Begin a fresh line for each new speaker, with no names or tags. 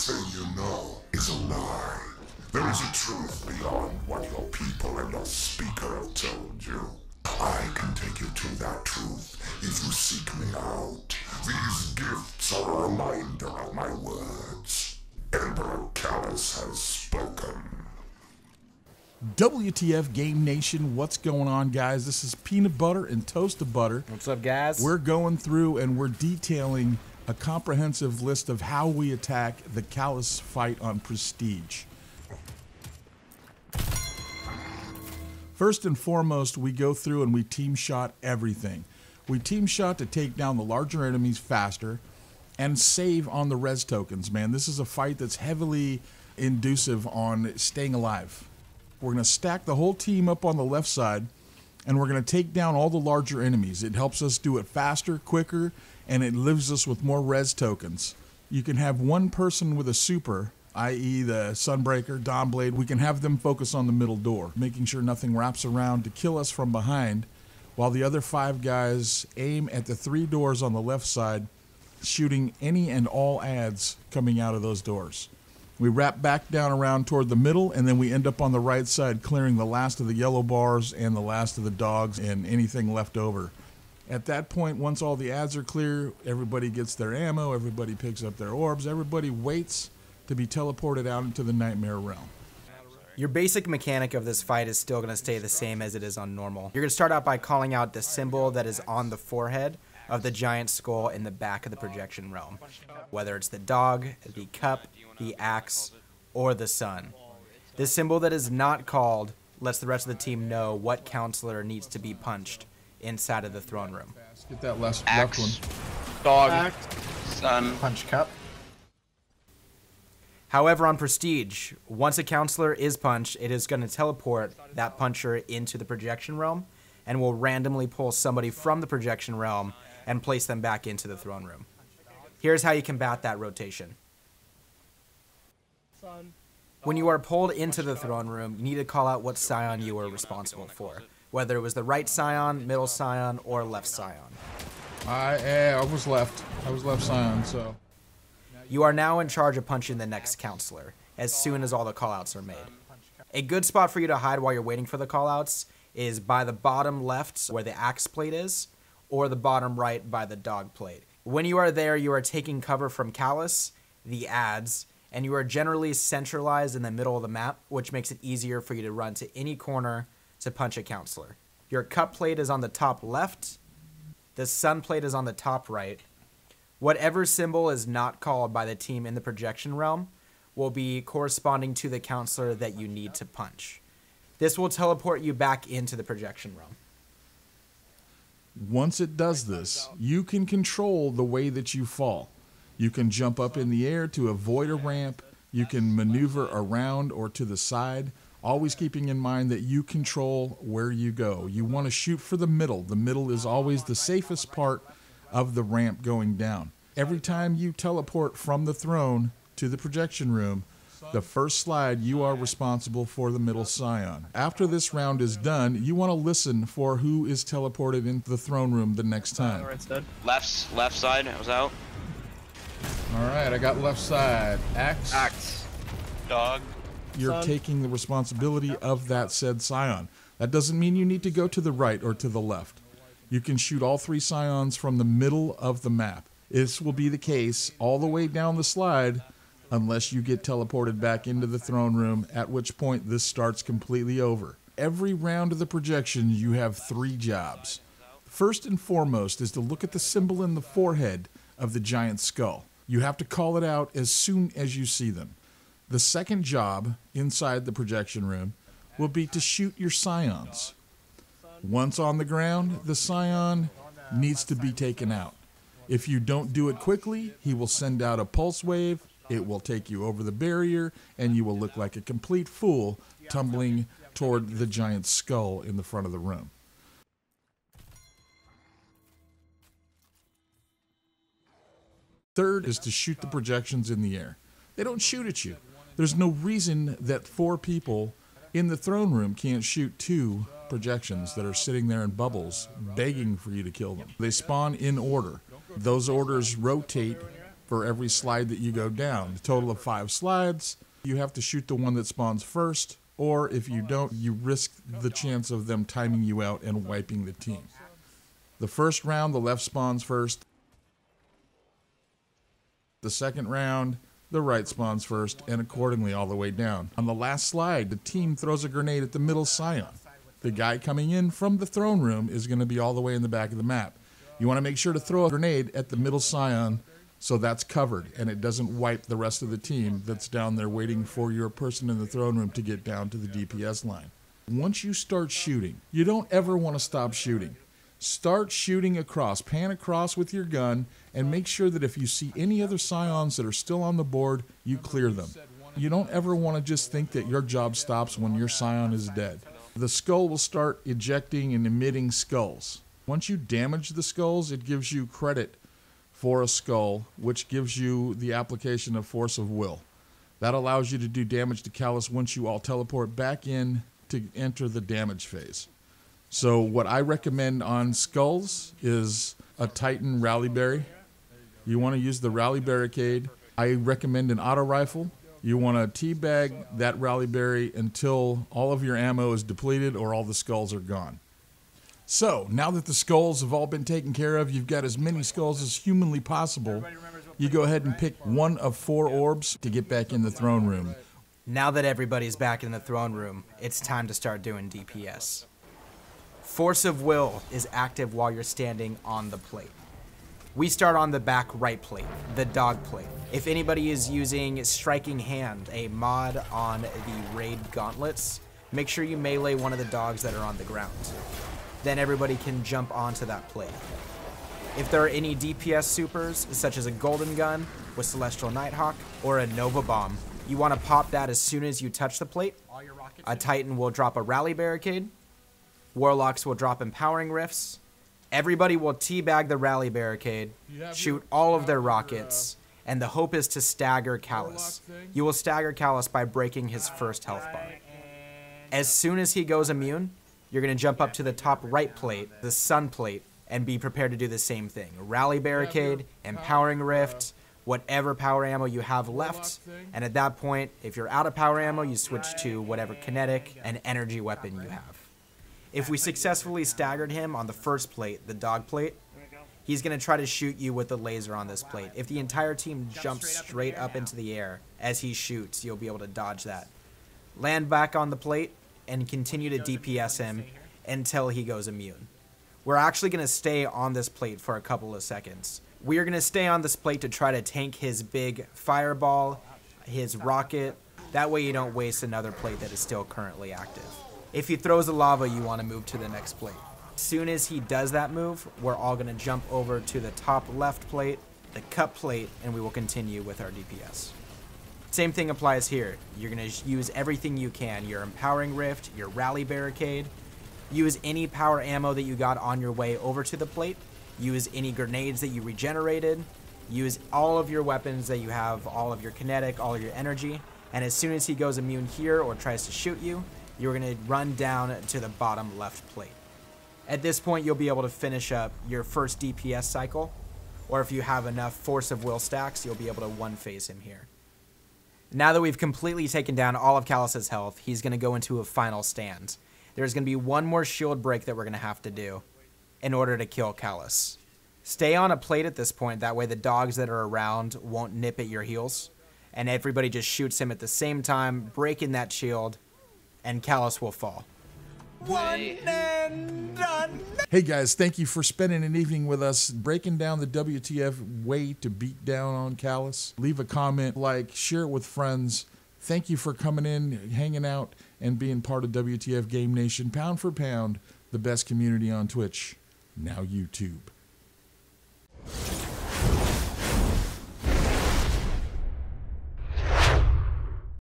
Everything you know is a lie. There is a truth beyond what your people and your speaker have told you. I can take you to that truth if you seek me out. These gifts are a reminder of my words. Emperor Calus has spoken.
WTF Game Nation, what's going on, guys? This is Peanut Butter and Toasted Butter.
What's up, guys?
We're going through and we're detailing a comprehensive list of how we attack the Calus fight on Prestige. First and foremost, we go through and we team shot everything. We team shot to take down the larger enemies faster and save on the res tokens, man. This is a fight that's heavily inducive on staying alive. We're going to stack the whole team up on the left side, and we're going to take down all the larger enemies. It helps us do it faster, quicker, and it leaves us with more res tokens. You can have one person with a super, i.e. the Sunbreaker, Dawnblade. We can have them focus on the middle door, making sure nothing wraps around to kill us from behind, while the other 5 guys aim at the 3 doors on the left side, shooting any and all adds coming out of those doors. We wrap back down around toward the middle, and then we end up on the right side, clearing the last of the yellow bars and the last of the dogs and anything left over. At that point, once all the adds are clear, everybody gets their ammo, everybody picks up their orbs, everybody waits to be teleported out into the Nightmare Realm.
Your basic mechanic of this fight is still going to stay the same as it is on normal. You're going to start out by calling out the symbol that is on the forehead of the giant skull in the back of the projection realm, whether it's the dog, the cup, the axe, or the sun. This symbol that is not called lets the rest of the team know what counselor needs to be punched inside of the throne room.
Get that left
Axe,
one.
dog,
Axe,
sun,
punch cup.
However, on Prestige, once a counselor is punched, it is going to teleport that puncher into the projection realm and will randomly pull somebody from the projection realm and place them back into the throne room. Here's how you combat that rotation. When you are pulled into the throne room, you need to call out what scion you were responsible for, whether it was the right scion, middle scion, or left scion.
I was left. I was left scion, so.
You are now in charge of punching the next counselor, as soon as all the callouts are made. A good spot for you to hide while you're waiting for the callouts is by the bottom left where the axe plate is, or the bottom right by the dog plate. When you are there, you are taking cover from Calus, the adds, and you are generally centralized in the middle of the map, which makes it easier for you to run to any corner to punch a counselor. Your cup plate is on the top left, the sun plate is on the top right. Whatever symbol is not called by the team in the projection realm will be corresponding to the counselor that you need to punch. This will teleport you back into the projection realm.
Once it does this, you can control the way that you fall. You can jump up in the air to avoid a ramp. You can maneuver around or to the side, always keeping in mind that you control where you go. You want to shoot for the middle. The middle is always the safest part of the ramp going down. Every time you teleport from the throne to the projection room, the first slide, you are responsible for the middle scion. After this round is done, you want to listen for who is teleported into the throne room the next time.
left side, I was out.
All right, I got left side. Axe.
Dog.
You're
Sun.
taking the responsibility of that said scion. That doesn't mean you need to go to the right or to the left. You can shoot all 3 scions from the middle of the map. This will be the case all the way down the slide unless you get teleported back into the throne room, at which point this starts completely over. Every round of the projection, you have 3 jobs. First and foremost is to look at the symbol in the forehead of the giant skull. You have to call it out as soon as you see them. The second job inside the projection room will be to shoot your scions. Once on the ground, the scion needs to be taken out. If you don't do it quickly, he will send out a pulse wave, it will take you over the barrier, and you will look like a complete fool tumbling toward the giant skull in the front of the room. Third is to shoot the projections in the air. They don't shoot at you. There's no reason that 4 people in the throne room can't shoot 2 projections that are sitting there in bubbles, begging for you to kill them. They spawn in order. Those orders rotate for every slide that you go down. A total of 5 slides. You have to shoot the one that spawns first, or if you don't, you risk the chance of them timing you out and wiping the team. The first round, the left spawns first. The second round, the right spawns first, and accordingly all the way down. On the last slide, the team throws a grenade at the middle scion. The guy coming in from the throne room is going to be all the way in the back of the map. You want to make sure to throw a grenade at the middle scion so that's covered and it doesn't wipe the rest of the team that's down there waiting for your person in the throne room to get down to the DPS line. Once you start shooting, you don't ever want to stop shooting. Start shooting across, pan across with your gun, and make sure that if you see any other scions that are still on the board, you clear them. You don't ever want to just think that your job stops when your scion is dead. The skull will start ejecting and emitting skulls. Once you damage the skulls, it gives you credit for a skull, which gives you the application of Force of Will. That allows you to do damage to Calus once you all teleport back in to enter the damage phase. So what I recommend on skulls is a Titan Rally Berry. You want to use the Rally Barricade. I recommend an auto rifle. You want to teabag that Rally Berry until all of your ammo is depleted or all the skulls are gone. So now that the skulls have all been taken care of, you've got as many skulls as humanly possible. You go ahead and pick one of 4 orbs to get back in the throne room.
Now that everybody's back in the throne room, it's time to start doing DPS. Force of Will is active while you're standing on the plate. We start on the back right plate, the dog plate. If anybody is using Striking Hand, a mod on the raid gauntlets, make sure you melee one of the dogs that are on the ground. Then everybody can jump onto that plate. If there are any DPS supers, such as a Golden Gun with Celestial Nighthawk or a Nova Bomb, you want to pop that as soon as you touch the plate. A Titan will drop a Rally Barricade. Warlocks will drop Empowering Rifts. Everybody will teabag the Rally Barricade, shoot all of their rockets, and the hope is to stagger Calus. You will stagger Calus by breaking his first health bar. As soon as he goes immune, you're going to jump up to the top right plate, the Sun plate, and be prepared to do the same thing. Rally Barricade, Empowering Rift, whatever power ammo you have left, and at that point, if you're out of power ammo, you switch to whatever kinetic and energy weapon you have. If we successfully staggered him on the first plate, the dog plate, he's going to try to shoot you with the laser on this plate. If the entire team jumps straight up into the air as he shoots, you'll be able to dodge that. Land back on the plate and continue to DPS him until he goes immune. We're actually going to stay on this plate for a couple of seconds. We are going to stay on this plate to try to tank his big fireball, his rocket. That way you don't waste another plate that is still currently active. If he throws the lava, you want to move to the next plate. As soon as he does that move, we're all going to jump over to the top left plate, the cup plate, and we will continue with our DPS. Same thing applies here. You're going to use everything you can. Your Empowering Rift, your Rally Barricade. Use any power ammo that you got on your way over to the plate. Use any grenades that you regenerated. Use all of your weapons that you have, all of your kinetic, all of your energy. And as soon as he goes immune here or tries to shoot you, you're going to run down to the bottom left plate. At this point, you'll be able to finish up your first DPS cycle, or if you have enough Force of Will stacks, you'll be able to one-phase him here. Now that we've completely taken down all of Calus's health, he's going to go into a final stand. There's going to be one more shield break that we're going to have to do in order to kill Calus. Stay on a plate at this point, that way the dogs that are around won't nip at your heels, and everybody just shoots him at the same time, breaking that shield, and Calus will fall.
One and done. Hey guys, thank you for spending an evening with us breaking down the WTF way to beat down on Calus. Leave a comment, like, share it with friends. Thank you for coming in, hanging out, and being part of WTF Game Nation. Pound for pound, the best community on Twitch, now YouTube.